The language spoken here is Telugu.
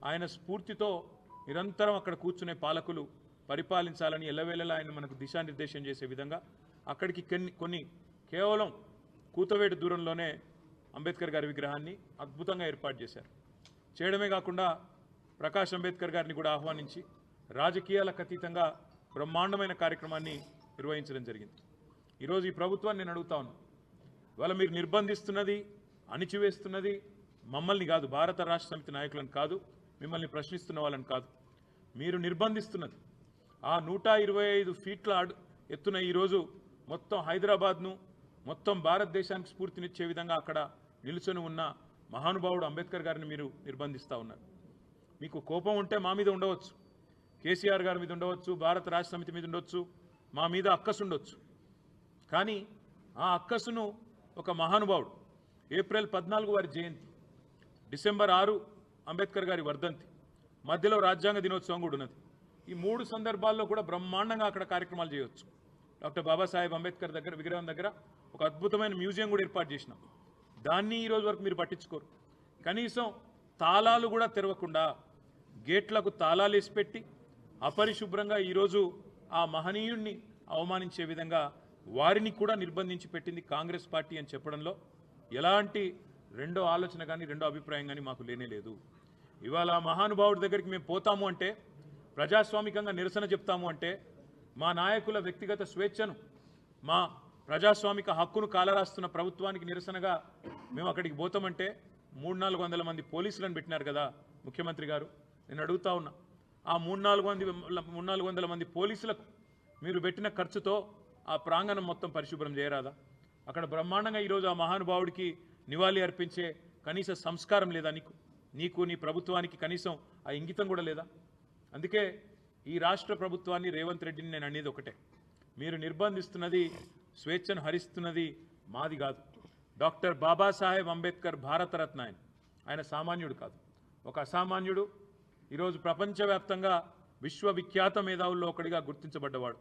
ఆయన స్ఫూర్తితో నిరంతరం అక్కడ కూర్చునే పాలకులు పరిపాలించాలని ఎల్లవేళలా ఆయన మనకు దిశానిర్దేశం చేసే విధంగా అక్కడికి కొన్ని కేవలం కూతవేటు దూరంలోనే అంబేద్కర్ గారి విగ్రహాన్ని అద్భుతంగా ఏర్పాటు చేశారు. చేయడమే కాకుండా ప్రకాష్ అంబేద్కర్ గారిని కూడా ఆహ్వానించి రాజకీయాలకు అతీతంగా బ్రహ్మాండమైన కార్యక్రమాన్ని నిర్వహించడం జరిగింది. ఈరోజు ఈ ప్రభుత్వాన్ని నేను అడుగుతా ఉన్నాను, ఇవాళ మీరు నిర్బంధిస్తున్నది, అణిచివేస్తున్నది మమ్మల్ని కాదు, భారత రాష్ట్ర సమితి నాయకులను కాదు, మిమ్మల్ని ప్రశ్నిస్తున్న వాళ్ళని కాదు, మీరు నిర్బంధిస్తున్నది ఆ 125 ఫీట్ల ఎత్తున ఈరోజు మొత్తం హైదరాబాద్ను మొత్తం భారతదేశానికి స్ఫూర్తినిచ్చే విధంగా అక్కడ నిలుచొని ఉన్న మహానుభావుడు అంబేద్కర్ గారిని మీరు నిర్బంధిస్తూ ఉన్నారు. మీకు కోపం ఉంటే మా మీద ఉండవచ్చు, కేసీఆర్ గారి మీద ఉండవచ్చు, భారత రాష్ట్ర సమితి మీద ఉండొచ్చు, మా మీద అక్కసు ఉండొచ్చు. కానీ ఆ అక్కసును ఒక మహానుభావుడు ఏప్రిల్ 14 వారి జయంతి, డిసెంబర్ 6 అంబేద్కర్ గారి వర్ధంతి, మధ్యలో రాజ్యాంగ దినోత్సవం కూడా ఉన్నది. ఈ 3 సందర్భాల్లో కూడా బ్రహ్మాండంగా అక్కడ కార్యక్రమాలు చేయవచ్చు. డాక్టర్ బాబాసాహెబ్ అంబేద్కర్ దగ్గర విగ్రహం దగ్గర ఒక అద్భుతమైన మ్యూజియం కూడా ఏర్పాటు చేసినాం. దాన్ని ఈరోజు వరకు మీరు పట్టించుకోరు. కనీసం తాళాలు కూడా తెరవకుండా గేట్లకు తాళాలు వేసి పెట్టి అపరిశుభ్రంగా ఈరోజు ఆ మహనీయుణ్ణి అవమానించే విధంగా వారిని కూడా నిర్బంధించి పెట్టింది కాంగ్రెస్ పార్టీ అని చెప్పడంలో ఎలాంటి రెండో ఆలోచన కానీ రెండో అభిప్రాయం కానీ మాకు లేనేలేదు. ఇవాళ మహానుభావుడి దగ్గరికి మేము పోతాము అంటే, ప్రజాస్వామికంగా నిరసన చెప్తాము అంటే, మా నాయకుల వ్యక్తిగత స్వేచ్ఛను, మా ప్రజాస్వామిక హక్కును కాలరాస్తున్న ప్రభుత్వానికి నిరసనగా మేము అక్కడికి పోతామంటే 300-400 మంది పోలీసులను పెట్టినారు కదా ముఖ్యమంత్రి గారు. నేను అడుగుతా ఉన్నా, ఆ 300-400 మంది పోలీసులకు మీరు పెట్టిన ఖర్చుతో ఆ ప్రాంగణం మొత్తం పరిశుభ్రం చేయరాదా? అక్కడ బ్రహ్మాండంగా ఈరోజు ఆ మహానుభావుడికి నివాళి అర్పించే కనీస సంస్కారం లేదా? నీకు నీ ప్రభుత్వానికి కనీసం ఆ ఇంగితం కూడా లేదా? అందుకే ఈ రాష్ట్ర ప్రభుత్వాన్ని, రేవంత్ రెడ్డిని నేను అనేది ఒకటే, మీరు నిర్బంధిస్తున్నది, స్వేచ్ఛను హరిస్తున్నది మాది కాదు. డాక్టర్ బాబాసాహెబ్ అంబేద్కర్ భారతరత్న ఆయన సామాన్యుడు కాదు, ఒక అసామాన్యుడు. ఈరోజు ప్రపంచవ్యాప్తంగా విశ్వవిఖ్యాత మేధావుల్లో ఒకడిగా గుర్తించబడ్డవాడు.